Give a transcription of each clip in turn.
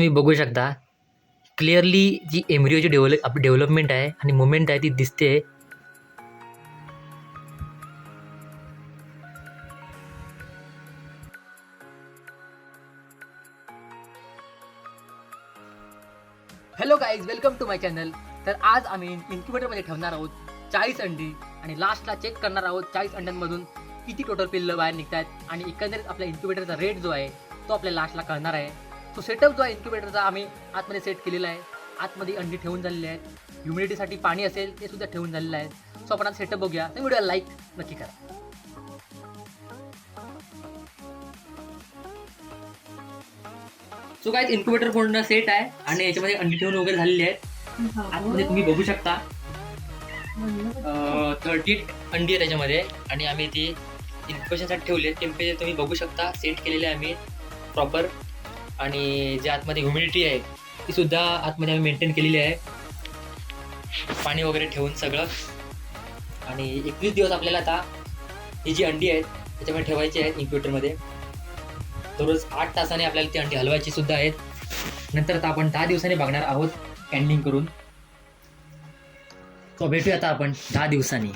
तुम्ही बघू शकता क्लिअरली जी एम्ब्रिओची डेव्हलपमेंट आहे आणि मुवमेंट आहे ती दिसते. Hello guys, welcome to my channel. तर आज आम्ही इन्क्युबेटरमध्ये ठेवणार आहोत 40 अंडी आणि लास्टला चेक करणार आहोत 40 अंड्यांमधून किती टोटल पिल्लं बाहेर निघत आहेत आणि एकंदरीत आपल्या इन्क्युबेटरचा रेट जो आहे तो आपल्या लास्टला कळणार आहे. तो सेटअप जो आहे इन्क्युबेटरचा आम्ही आतमध्ये सेट केलेला आहे. आतमध्ये अंडी ठेवून झालेली आहेत. ह्युमिडिटीसाठी पाणी असेल ते सुद्धा ठेवून झालेलं आहे. सो आपण आता सेटअप बघूया. तर व्हिडिओला लाईक नक्की करा. सो काय इन्क्युबेटर पूर्ण सेट आहे आणि याच्यामध्ये अंडी ठेवून वगैरे झालेली आहेत. आतमध्ये तुम्ही बघू शकता 38 अंडी आहे त्याच्यामध्ये आणि आम्ही ती इन्क्युबेशनसाठी ठेवली आहेत. टेम्परेचर तुम्ही बघू शकता सेट केलेले आहे आम्ही प्रॉपर. आणि जे आतमध्ये ह्युमिडिटी आहे ती सुद्धा आतमध्ये आम्ही मेंटेन केलेली आहे, पाणी वगैरे ठेवून सगळं. आणि 21 दिवस आपल्याला आता ही जी अंडी आहेत त्याच्यामध्ये ठेवायची आहेत इन्क्युबेटरमध्ये. दररोज 8 तासाने आपल्याला ती अंडी हलवायची सुद्धा आहेत. नंतर आता आपण 10 दिवसांनी बघणार आहोत कॅन्डलिंग करून. तो भेटूया आता आपण 10 दिवसांनी.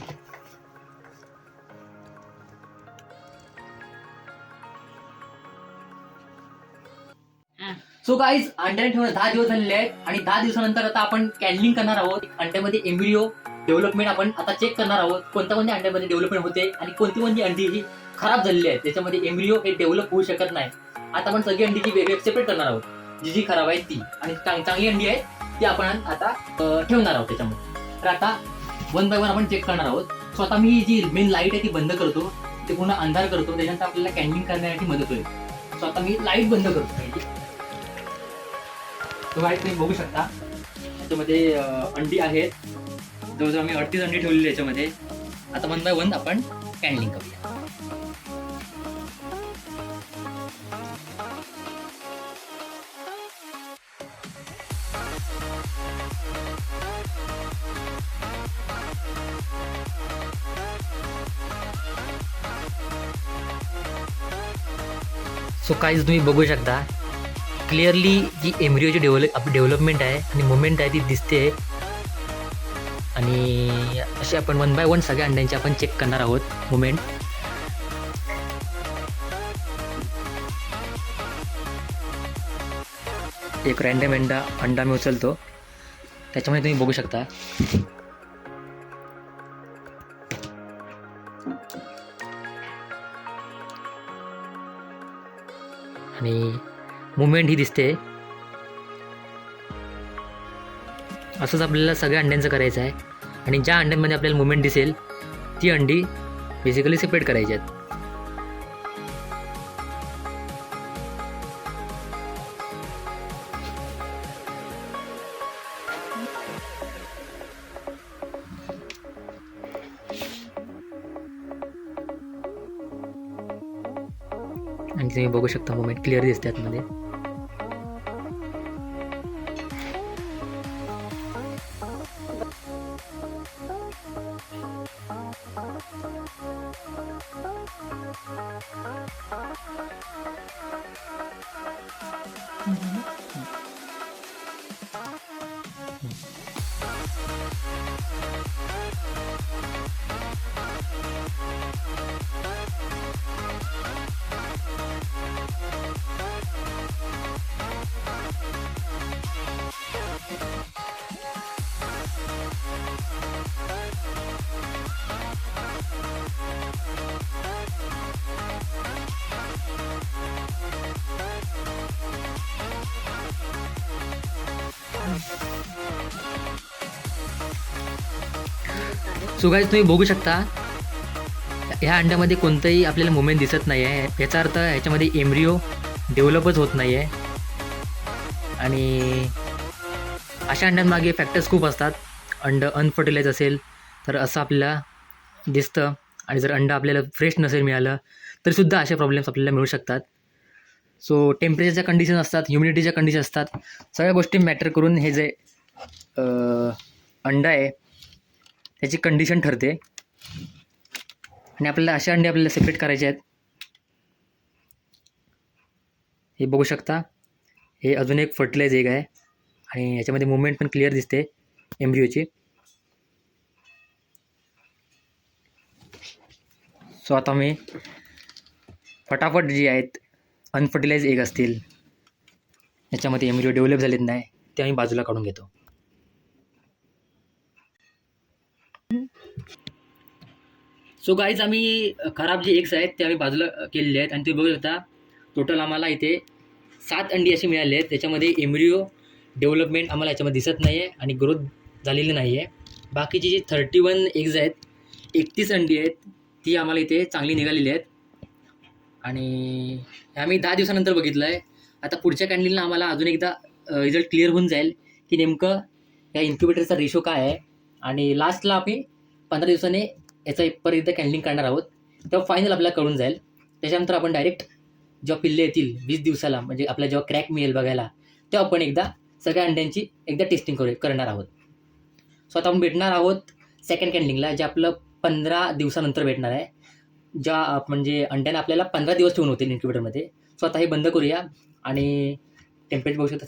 सो गाईज, अंड्याने ठेवून 10 दिवस झालेले आहेत आणि 10 दिवसानंतर आता आपण कॅन्डलिंग करणार आहोत. अंड्यामध्ये एम्ब्रिओ डेव्हलपमेंट आपण आता चेक करणार आहोत. कोणत्या कोणत्या अंड्यामध्ये डेव्हलपमेंट होते आणि कोणती कोणती अंडी ही खराब झालेली आहेत, त्याच्यामध्ये एम्ब्रिओ हे डेव्हलप होऊ शकत नाही. आता आपण सगळी अंडी जी वेगळी सेपरेट करणार आहोत, जी जी खराब आहेत ती आणि चांगली अंडी आहेत ती आपण आता ठेवणार आहोत त्याच्यामध्ये. तर आता 1 बाय 1 आपण चेक करणार आहोत. सो आता मी जी मेन लाईट आहे ती बंद करतो, ते पूर्ण अंधार करतो, त्याच्यानंतर आपल्याला कॅन्डलिंग करण्यासाठी मदत होईल. सो आता मी लाईट बंद करतो. तो लाईट तुम्ही बघू शकता त्याच्यामध्ये अंडी आहेत. जवळजवळ आम्ही 38 अंडी ठेवलेली याच्यामध्ये. आता 1 बाय 1 आपण कॅन्डलिंग करूया. सो काहीच तुम्ही बघू शकता क्लिअरली जी एम्ब्रिओची डेव्हलपमेंट आहे आणि मुवमेंट आहे ती दिसते. आणि असे आपण 1 बाय 1 सगळ्या अंड्यांची आपण चेक करणार आहोत मुवमेंट. एक रॅन्डम अंडा मी उचलतो, त्याच्यामध्ये तुम्ही बघू शकता आणि मुवमेंट ही दिसते. असंच आपल्याला सगळ्या अंड्यांचं करायचं आहे आणि ज्या अंड्यांमध्ये आपल्याला मुवमेंट दिसेल ती अंडी बेसिकली सेपरेट करायची आहेत. आणि तुम्ही बघू शकता मुवमेंट क्लिअर दिसते आतमध्ये. सो गाईज, तुम्ही बघू शकता ह्या अंड्यामध्ये कोणतंही आपल्याला मुवमेंट दिसत नाही आहे. याचा अर्थ ह्याच्यामध्ये एम्ब्रिओ डेव्हलपच होत नाही आहे. आणि अशा अंड्यांमागे फॅक्टर्स खूप असतात. अंड अनफर्टिलाइज असेल तर असं आपल्याला दिसतं आणि जर अंड आपल्याला फ्रेश नसेल मिळालं तरीसुद्धा असे प्रॉब्लेम्स आपल्याला मिळू शकतात. सो टेम्परेचरच्या कंडिशन असतात, ह्युमिडिटीच्या कंडिशन असतात, सगळ्या गोष्टी मॅटर करून हे जे अंडा आहे त्याची कंडिशन ठरते. आणि आपल्याला अशा अंडे आपल्याला सेपरेट करायचे आहेत. हे बघू शकता हे अजून एक फर्टिलाइज एग आहे आणि याच्यामध्ये मुवमेंट पण क्लिअर दिसते एम्ब्रिओची. सो आता मी फटाफट जी आहेत अनफर्टिलाइज एग असतील याच्यामध्ये एम्ब्रिओ डेव्हलप झालेत नाही ते आम्ही बाजूला काढून घेतो. सो गाईज आम्ही खराब जे एग्स आहेत ते आम्ही बाजूला केलेले आहेत आणि तुम्ही बघू शकता टोटल आम्हाला इथे 7 अंडी अशी मिळाली आहेत. त्याच्यामध्ये एम्ब्रिओ डेव्हलपमेंट आम्हाला याच्यामध्ये दिसत नाही आहे आणि ग्रोथ झालेली नाही आहे. बाकीची जी 31 एग्ज आहेत 31 अंडी आहेत ती आम्हाला इथे चांगली निघालेली आहेत आणि आम्ही 10 दिवसानंतर बघितलं आहे. आता पुढच्या कॅन्डलिंगला आम्हाला अजून एकदा रिझल्ट क्लिअर होऊन जाईल की नेमकं या इन्क्युबेटरचा रेशो काय आहे आणि लास्टला आम्ही 15 दिवसाने याचा परत एकदा कॅन्डलिंग करणार आहोत. तेव्हा फायनल आपल्याला कळून जाईल. त्याच्यानंतर आपण डायरेक्ट जेव्हा पिल्ले येतील 20 दिवसाला म्हणजे आपल्याला जेव्हा क्रॅक मिळेल बघायला तेव्हा आपण एकदा सगळ्या अंड्यांची एकदा टेस्टिंग करणार आहोत. सो आता आपण भेटणार आहोत सेकंड कॅन्डलिंगला जे आपलं 15 दिवसानंतर भेटणार आहे. ज्या म्हणजे अंड्याला आपल्याला 15 दिवस ठेवून होतील इन्क्युबेटरमध्ये. सो आता हे बंद करूया आणि टेम्परेचर बघू शकता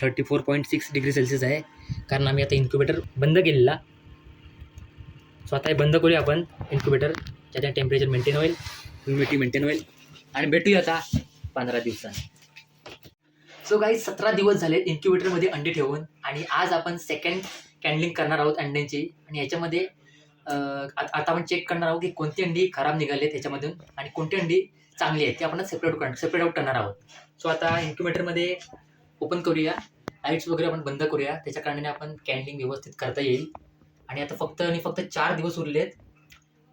34.6 डिग्री सेल्सिअस आहे कारण आम्ही आता इन्क्युबेटर बंद केलेला. सो आता हे बंद करूया आपण इन्क्युबेटर ज्याच्या टेम्परेचर मेंटेन होईल, ह्युमिडिटी मेंटेन होईल आणि भेटूया आता 15 दिवसांनी. सो काही 17 दिवस झालेत इन्क्युबेटरमध्ये अंडी ठेवून आणि आज आपण सेकंड कॅन्डलिंग करणार आहोत अंड्यांची आणि याच्यामध्ये आता आपण चेक करणार आहोत की कोणती अंडी खराब निघाली आहेत ह्याच्यामधून आणि कोणती अंडी चांगली आहेत ते आपण सेपरेट आउट करणार आहोत. सो आता इन्क्युबेटरमध्ये ओपन करूया, लाईट्स वगैरे आपण बंद करूया, त्याच्या कारणाने आपण कॅन्डलिंग व्यवस्थित करता येईल. आणि आता फक्त 4 दिवस उरलेत.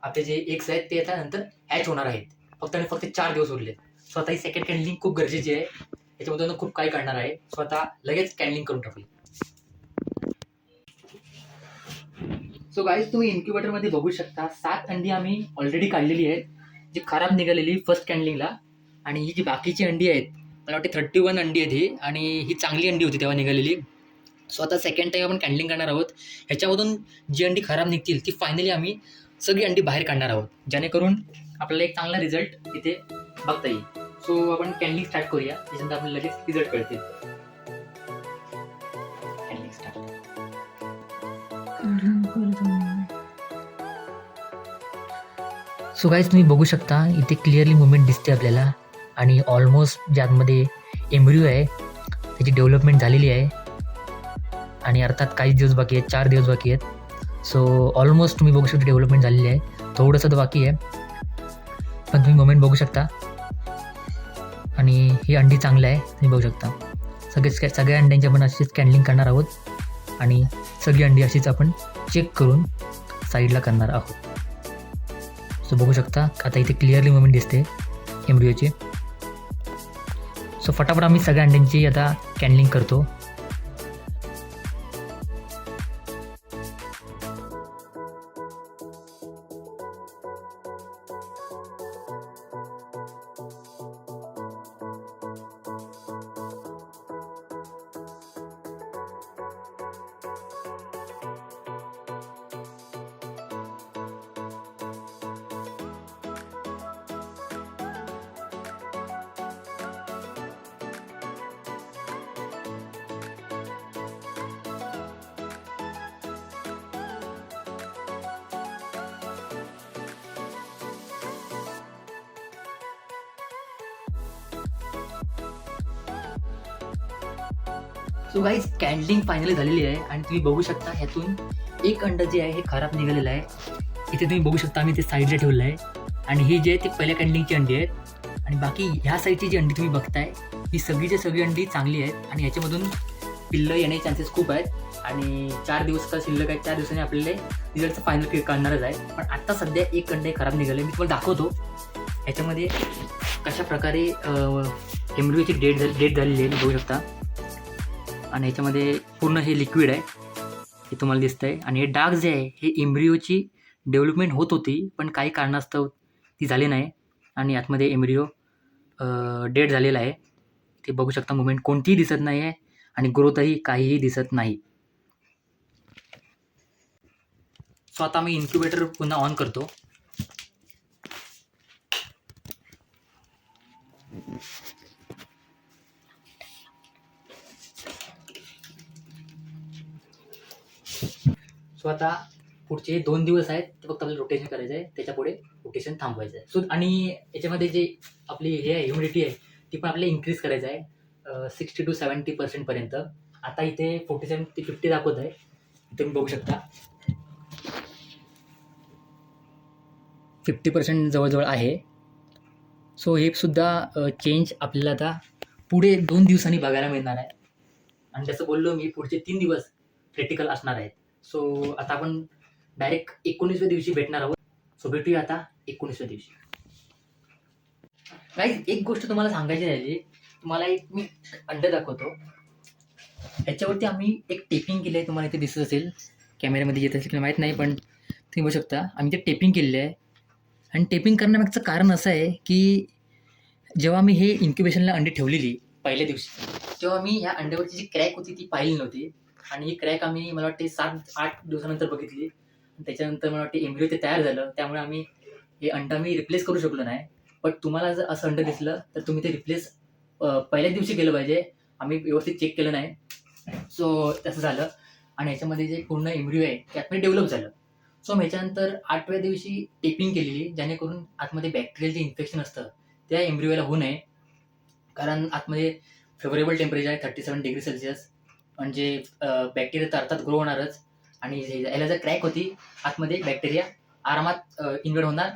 आपले जे एग्स आहेत ते आता नंतर हॅच होणार आहेत. फक्त 4 दिवस उरलेत. सो आता ही सेकंड कॅन्डलिंग खूप गरजेची आहे. याच्यामधून खूप काही करणार आहे. सो आता लगेच कॅन्डलिंग करून टाकूया. सो गाईज तुम्ही इन्क्युबेटरमध्ये बघू शकता 7 अंडी आम्ही ऑलरेडी काढलेली आहेत जी खराब निघालेली फर्स्ट कॅन्डलिंगला आणि ही जी बाकीची अंडी आहेत मला वाटते 31 अंडी आहेत ही आणि ही चांगली अंडी होती तेव्हा निघालेली. सो आता सेकंड टाईम आपण कॅन्डलिंग करणार आहोत. ह्याच्यामधून जी अंडी खराब निघतील ती फायनली आम्ही सगळी अंडी बाहेर काढणार आहोत जेणेकरून आपल्याला एक चांगला रिझल्ट इथे बघता येईल. सो आपण कॅन्डलिंग स्टार्ट करूया त्याच्यानंतर आपल्याला लगेच रिझल्ट कळतील. कॅन्डलिंग स्टार्ट. सो गाईज तुम्ही बघू शकता इथे क्लिअरली मुवमेंट दिसते आपल्याला आणि ऑलमोस्ट ज्यामध्ये एम्ब्रिओ आहे त्याची डेव्हलपमेंट झालेली आहे आणि अर्थात काही दिवस बाकी आहेत, 4 दिवस बाकी आहेत. सो ऑलमोस्ट तुम्ही बघू शकता डेव्हलपमेंट झालेली आहे. थोडंसं तर बाकी आहे पण तुम्ही मुवमेंट बघू शकता आणि ही अंडी चांगलं आहे तुम्ही बघू शकता. सगळ्या अंड्यांची आपण अशीच कॅन्डलिंग करणार आहोत आणि सगळी अंडी अशीच आपण चेक करून साईडला करणार आहोत. सो बघू शकता आता इथे क्लिअरली मुवमेंट दिसते एम्ब्रिओची. सो फटाफट आम्ही सगळ्या अंड्यांची आता कॅन्डलिंग करतो. सो गाईज कॅन्डलिंग फायनली झालेली आहे आणि तुम्ही बघू शकता ह्यातून एक अंड जे आहे हे खराब निघालेलं आहे. इथे तुम्ही बघू शकता आम्ही ते साईडला ठेवलं आहे आणि ही जी आहे ती पहिल्या कॅन्डलिंगची अंडी आहेत आणि बाकी ह्या साईडची जी अंडी तुम्ही बघताय ही सगळी अंडी चांगली आहेत आणि याच्यामधून पिल्लं येण्याचे चान्सेस खूप आहेत आणि 4 दिवस का शिल्लक आहेत. 4 दिवसांनी आपल्याला रिझल्टचं फायनल करणारच आहे. पण आत्ता सध्या एक अंडे खराब निघाले. मी तुम्हाला दाखवतो ह्याच्यामध्ये कशा प्रकारे एम्ब्रिओची डेट झालेली आहे बघू शकता आणि ह्याच्यामध्ये पूर्ण हे लिक्विड आहे हे तुम्हाला दिसतं आहे आणि हे डाग जे आहे हे एम्ब्रिओची डेव्हलपमेंट होत होती पण काही कारणास्तव ती झाली नाही आणि आतमध्ये एम्ब्रिओ डेड झालेला आहे. ते बघू शकता मुवमेंट कोणतीही दिसत नाही आहे आणि ग्रोथही काहीही दिसत नाही. सो आता मी इन्क्युबेटर पुन्हा ऑन करतो. सो आता पुढचे 2 दिवस आहेत ते फक्त आपल्याला रोटेशन करायचं आहे, त्याच्या पुढे रोटेशन थांबवायचं आहे. सो आणि याच्यामध्ये जे आपली हे आहे ह्युमिडिटी आहे ती पण आपल्याला इन्क्रीज करायचं आहे 60 to 70% पर्यंत. आता इथे 47 ते 50 दाखवत आहे, तुम्ही बघू शकता 50% जवळजवळ आहे. सो हे सुद्धा चेंज आपल्याला आता पुढे 2 दिवसांनी बघायला मिळणार आहे. आणि जसं बोललो मी पुढचे 3 दिवस क्रिटिकल असणार आहेत. सो आता आपण डायरेक्ट 19व्या दिवशी भेटणार आहोत. सो भेटूया आता 19व्या दिवशी. गाईज एक गोष्ट तुम्हाला सांगायची राहिली, तुम्हाला एक मी अंडं दाखवतो. याच्यावरती आम्ही एक टेपिंग केलं आहे, तुम्हाला इथे दिसत असेल, कॅमेऱ्यामध्ये येत असेल की माहीत नाही, पण तुम्ही बघू शकता आम्ही ते टेपिंग केलेलं आहे. आणि टेपिंग करण्यामागचं कारण असं आहे की जेव्हा मी हे इन्क्युबेशनला अंडी ठेवलेली पहिल्या दिवशी, तेव्हा मी ह्या अंड्यावरची जी क्रॅक होती ती पाहिली नव्हती. आणि ही क्रॅक आम्ही मला वाटते 7-8 दिवसानंतर बघितली. त्याच्यानंतर मला वाटते एम्ब्रिओ ते तयार झालं, त्यामुळे आम्ही हे अंडं मी रिप्लेस करू शकलो नाही. बट तुम्हाला जर असं अंडं दिसलं तर तुम्ही ते रिप्लेस पहिल्याच दिवशी केलं पाहिजे. आम्ही व्यवस्थित चेक केलं नाही, सो तसं झालं. आणि ह्याच्यामध्ये जे पूर्ण एम्ब्रिओ आहे ते आतमध्ये डेव्हलप झालं. सो ह्याच्यानंतर 8व्या दिवशी टेपिंग केलेली, जेणेकरून आतमध्ये बॅक्टेरियल जे इन्फेक्शन असतं त्या एम्ब्रिओला होऊ नये. कारण आतमध्ये फेवरेबल टेम्परेचर आहे 37°C, म्हणजे बॅक्टेरिया तर अर्थात ग्रो होणारच. आणि याला जर क्रॅक होती आतमध्ये बॅक्टेरिया आरामात इन्व्हेड होणार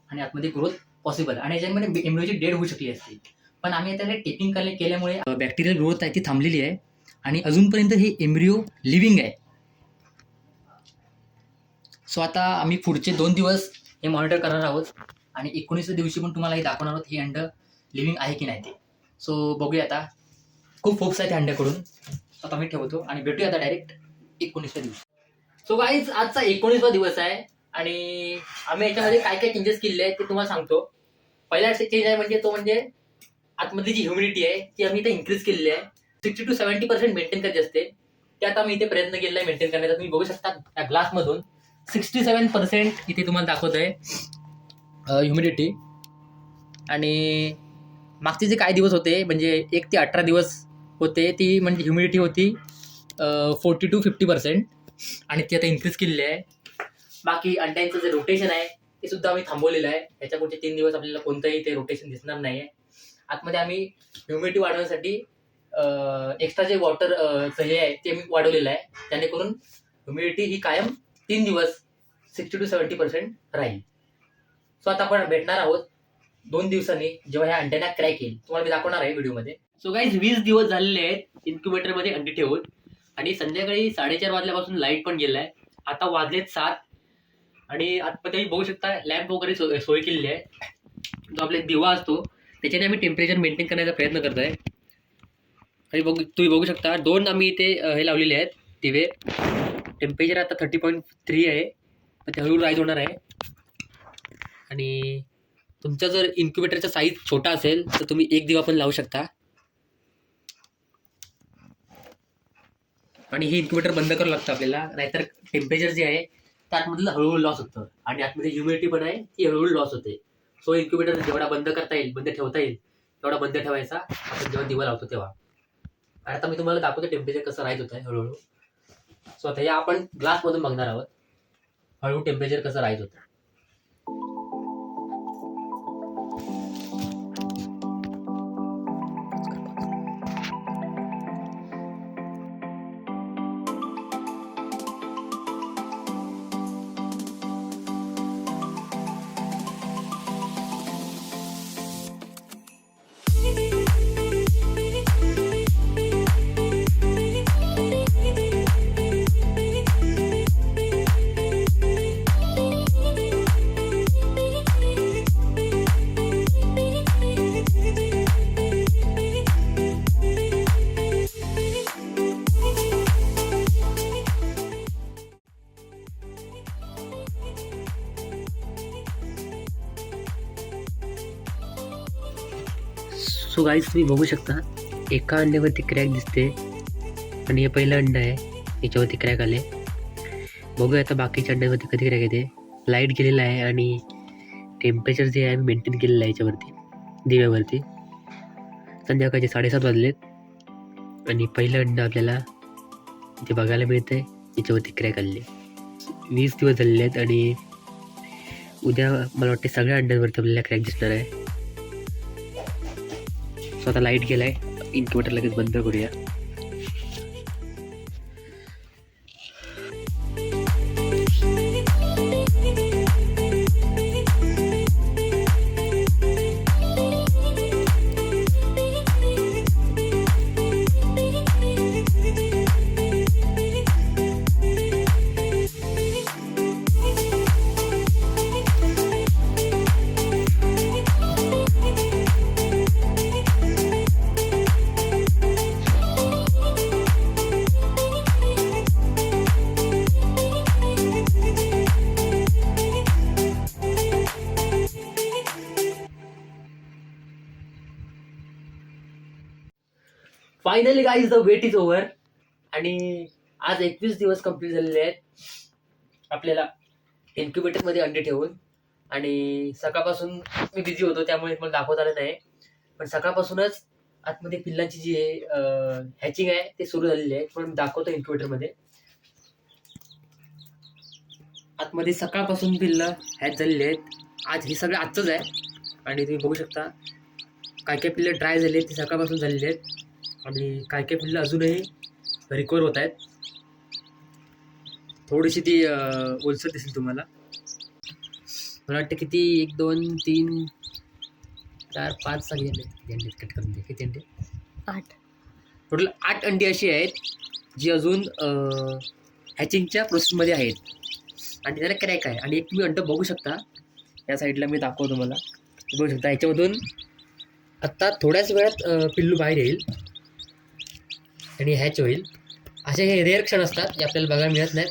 आणि आतमध्ये ग्रोथ पॉसिबल. आणि याच्यामध्ये एम्ब्रिओची डेड होऊ शकली असती. पण आम्ही त्याला टेपिंग केल्यामुळे बॅक्टेरियल ग्रोथ आहे ती थांबलेली आहे आणि अजूनपर्यंत हे एम्ब्रिओ लिव्हिंग आहे. सो आता आम्ही पुढचे 2 दिवस हे मॉनिटर करणार आहोत आणि 19व्या दिवशी पण तुम्हाला हे दाखवणार आहोत हे अंडं लिव्हिंग आहे की नाही ते. सो बघूया आता. खूप होप्स आहेत त्या अंड्याकडून. आता मी ठेवतो आणि भेटूया आता डायरेक्ट 19व्या दिवशी. सो गाईज आजचा 19वा दिवस आहे आणि आम्ही याच्यामध्ये काय काय चेंजेस केलेले आहेत ते तुम्हाला सांगतो. पहिला चेंज आहे म्हणजे तो म्हणजे आतमध्ये जी ह्युमिडिटी आहे ती आम्ही इथे इन्क्रीज केलेली आहे. 60 to 70% मेंटेन करायची असते, ते आता मी इथे प्रयत्न केलेला आहे मेंटेन करण्याचा. तुम्ही बघू शकता त्या ग्लासमधून 67% इथे तुम्हाला दाखवत आहे ह्युमिडिटी. आणि मागचे जे काही दिवस होते म्हणजे 1 ते 18 दिवस होते ती म्हणजे ह्युमिडिटी होती 40 to 50% आणि ती आता इन्क्रीज केलेली आहे. बाकी अंड्यांचं जे रोटेशन आहे ते सुद्धा आम्ही थांबवलेलं आहे. याच्या पुढचे 3 दिवस आपल्याला कोणतंही ते रोटेशन दिसणार नाही आहे. आतमध्ये आम्ही ह्युमिडिटी वाढवण्यासाठी एक्स्ट्रा जे वॉटर हे आहे ते आम्ही वाढवलेलं आहे, जेणेकरून ह्युमिडिटी ही कायम 3 दिवस 60 to 70% राहील. सो आता आपण भेटणार आहोत 2 दिवसांनी, जेव्हा ह्या अंड्यांना क्रॅक येईल. तुम्हाला मी दाखवणार आहे व्हिडिओमध्ये. सो गाईज 20 दिवस झालेले आहेत इन्क्युबेटरमध्ये अंडी ठेवून आणि संध्याकाळी 4:30 वाजल्यापासून लाईट पण गेलाय. आता वाजलेत 7 आणि आतमध्ये बघू शकता लॅम्प वगैरे सोय केलेली आहे. जो आपला दिवा असतो त्याच्याने आम्ही टेम्परेचर मेंटेन करण्याचा प्रयत्न करत आहे. आणि तुम्ही बघू शकता 2 आम्ही इथे हे लावलेले आहेत दिवे. टेम्परेचर आता 30.3 आहे, तर ते हळूहळू राईज होणार आहे. आणि तुमचा जर इन्क्युबेटरचा साईज छोटा असेल तर तुम्ही 1 दिवा पण लावू शकता. आणि हे इन्क्युबेटर बंद करावं लागतं आपल्याला, नाहीतर टेम्परेचर जे आहे ते आतमधलं हळूहळू लॉस होतं आणि आतमध्ये ह्युमिडिटी पण आहे ती हळूहळू लॉस होते. सो इन्क्युबेटर जेवढा बंद करता येईल, बंद ठेवता येईल तेवढा बंद ठेवायचा आपण जेव्हा दिवा लावतो तेव्हा. आणि आता मी तुम्हाला दाखवतो टेम्परेचर कसं राईज होत आहे हळूहळू. सो आता या आपण ग्लासमधून बघणार आहोत हळूहळू टेम्परेचर कसं राईज होतं. सो गाईज तुम्ही बघू शकता एका अंड्यावरती क्रॅक दिसते आणि हे पहिलं अंड आहे, याच्यावरती क्रॅक आले. बघूया आता बाकीच्या अंड्यावरती कधी क्रॅक येते. लाईट गेलेला आहे आणि टेम्परेचर जे आहे मेंटेन केलेलं आहे याच्यावरती दिव्यावरती. संध्याकाळचे 7:30 वाजलेत आणि पहिलं अंड आपल्याला इथे बघायला मिळतं आहे, याच्यावरती क्रॅक आलेले. 20 दिवस झालेले आहेत आणि उद्या मला वाटते सगळ्या अंड्यांवरती आपल्याला क्रॅक दिसणार आहे. सो आता लाईट गेलाय, इन्क्युबेटर लगेच बंद करूया. Finally guys the wait is over आणि आज 21 दिवस कंप्लीट झालेले आहेत आपल्याला इन्क्युबेटरमध्ये अंडे ठेवून. आणि सकाळपासून मी बिझी होतो त्यामुळे मला दाखवता आलं नाही, पण सकाळपासूनच आतमध्ये पिल्लांची जी हॅचिंग आहे ते सुरू झालेली आहे. पण दाखवतो इन्क्युबेटरमध्ये आतमध्ये सकाळपासून पिल्लं हॅच झालेली आहेत. आज हे सगळं आजचंच आहे आणि तुम्ही बघू शकता काय काय पिल्लं ड्राय झाले आहेत, ते सकाळपासून झालेले आहेत आणि काय काय पिल्लं अजूनही रिकवर होत आहेत. थोडीशी ती ओलसर दिसेल तुम्हाला. मला वाटतं किती 1 2 3 4 5 6 अंडे कट करून दे. किती अंडे? 8. टोटल 8 अंडी अशी आहेत जी अजून हॅचिंगच्या प्रोसेसमध्ये आहेत आणि त्याला क्रॅक आहे. आणि एक तुम्ही अंड बघू शकता, या साईडला मी दाखवतो तुम्हाला. बघू शकता ह्याच्यामधून आत्ता थोड्याच वेळात पिल्लू बाहेर येईल आणि हॅच होईल. असे हे रेअर क्षण असतात जे आपल्याला बघायला मिळत नाहीत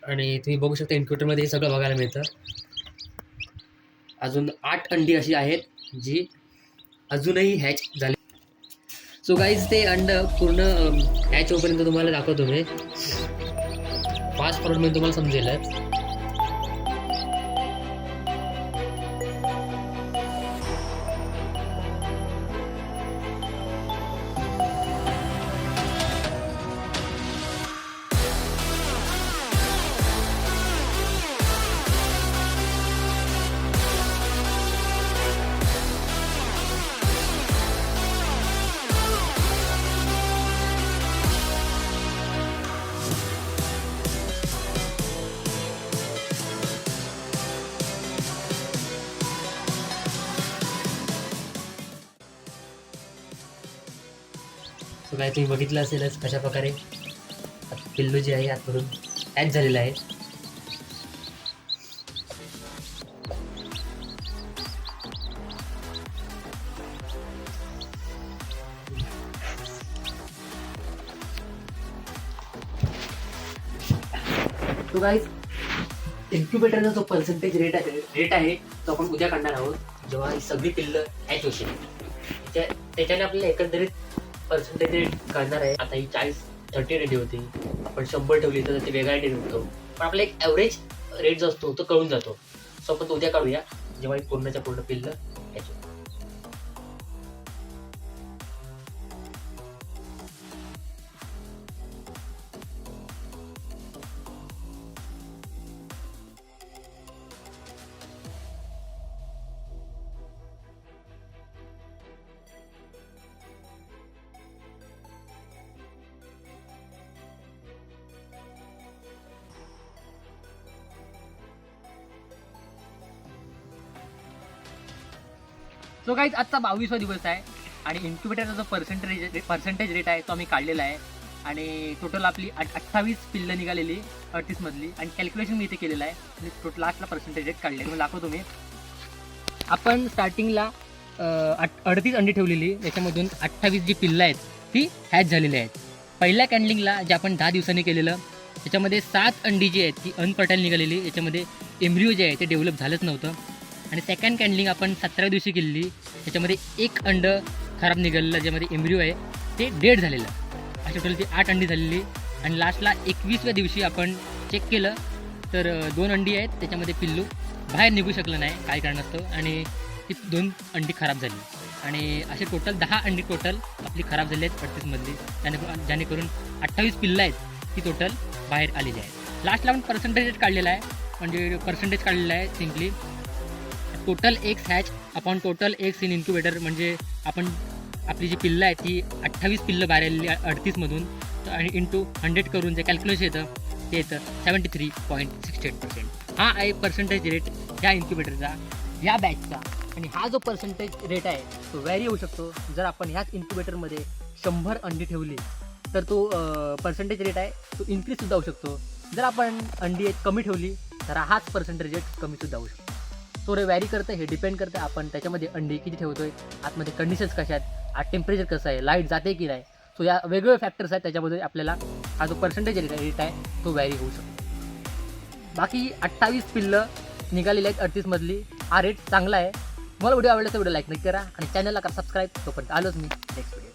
आणि तुम्ही बघू शकता इन्क्युबेटरमध्ये हे सगळं बघायला मिळतं. अजून 8 अंडी अशी आहेत जी अजूनही हॅच झाली. सो गाईज ते अंड पूर्ण हॅच होईपर्यंत तुम्हाला दाखवतो मी. फास्ट फॉरवर्डमध्ये तुम्हाला समजेल. सो काय तुम्ही बघितलं असेलच कशा प्रकारे पिल्लू जे आहे आतमधून हॅच झालेलं आहे. तो गाईज इन्क्युबेटरचा जो पर्सेंटेज रेट आहे तो आपण उद्या काढणार आहोत, जेव्हा ही सगळी पिल्लं हॅच होतील. त्याच्याने आपल्याला एकंदरीत पर्सेंटेज रेट काढणार आहे. आता ही 30 रेट होती, आपण 100 ठेवली तर ते वेगळा रेट होतो, पण आपला एक ॲव्हरेज रेट जो असतो तो कळून जातो. सो आपण उद्या काढूया जेव्हा पूर्णच्या पूर्ण पिल्लं हॅच होतील. सो गाईज आजचा 22वा दिवस आहे आणि इन्क्युबेटरचा जो पर्सेंटेज रेट आहे तो आम्ही काढलेला आहे आणि टोटल आपली 28 पिल्लं निघालेली 38 मधली आणि कॅल्क्युलेशन मी इथे केलेलं आहे आणि टोटल लास्टला पर्सेंटेज रेट काढले. तुम्ही दाखवतो मी. आपण स्टार्टिंगला 38 अंडी ठेवलेली, त्याच्यामधून 28 जी पिल्लं आहेत ती हॅच झालेली आहेत. पहिल्या कॅन्डलिंगला जे आपण 10 दिवसांनी केलेलं त्याच्यामध्ये 7 अंडी जी आहेत ती अनफर्टाईल निघालेली, याच्यामध्ये एम्ब्रिओ जे आहे ते डेव्हलप झालंच नव्हतं. आणि सेकंड कॅन्डलिंग आपण 17 दिवशी केलेली, त्याच्यामध्ये 1 अंड खराब निघालेलं ज्यामध्ये एम्ब्रिओ आहे ते डेड झालेलं. अशा टोटल ती 8 अंडी झालेली. आणि लास्टला 21व्या दिवशी आपण चेक केलं तर 2 अंडी आहेत, त्याच्यामध्ये पिल्लू बाहेर निघू शकलं नाही काय कारणास्तव आणि ती 2 अंडी खराब झाली. आणि असे टोटल 10 अंडी टोटल आपली खराब झाली आहेत 38 मधली, जेणेकरून 28 पिल्लं आहेत ती टोटल बाहेर आलेली आहेत. लास्टला आपण पर्सेंटेज काढलेला आहे, म्हणजे पर्सेंटेज काढलेला आहे simply total eggs hatch upon total eggs in incubator, म्हणजे आपण आपली जी पिल्लं आहे ती 28 पिल्लं बाहेर आलेली 38मधून आणि इंटू 100 करून जे कॅल्क्युलेशन येतं ते येतं 73.68%. हा आहे पर्सेंटेज रेट ह्या इन्क्युबेटरचा, ह्या बॅचचा. आणि हा जो पर्सेंटेज रेट आहे तो व्हॅरी होऊ शकतो. जर आपण ह्याच इन्क्युबेटरमध्ये 100 अंडी ठेवली तर तो पर्सेंटेज रेट आहे तो इन्क्रीजसुद्धा होऊ शकतो. जर आपण अंडी कमी ठेवली तर हाच पर्सेंटेज रेट कमीसुद्धा होऊ शकतो. तो व्हॅरी करतं, हे डिपेंड करतं आपण त्याच्यामध्ये अंडी किती ठेवतो आहे, आतमध्ये कंडिशन्स कशा आहेत, आत टेम्परेचर कसं आहे, लाईट जाते की नाही. सो या वेगवेगळे फॅक्टर्स आहेत, त्याच्यामध्ये आपल्याला हा जो पर्सेंटेज रेट आहे तो व्हॅरी होऊ शकतो. बाकी 28 पिल्लं निघालेली आहेत 38मधली, हा रेट चांगला आहे. मला व्हिडिओ आवडला तर व्हिडिओ लाईक नक्की करा आणि चॅनलला करा सबस्क्राईब. तोपर्यंत आलोच मी नेक्स्ट व्हिडिओ.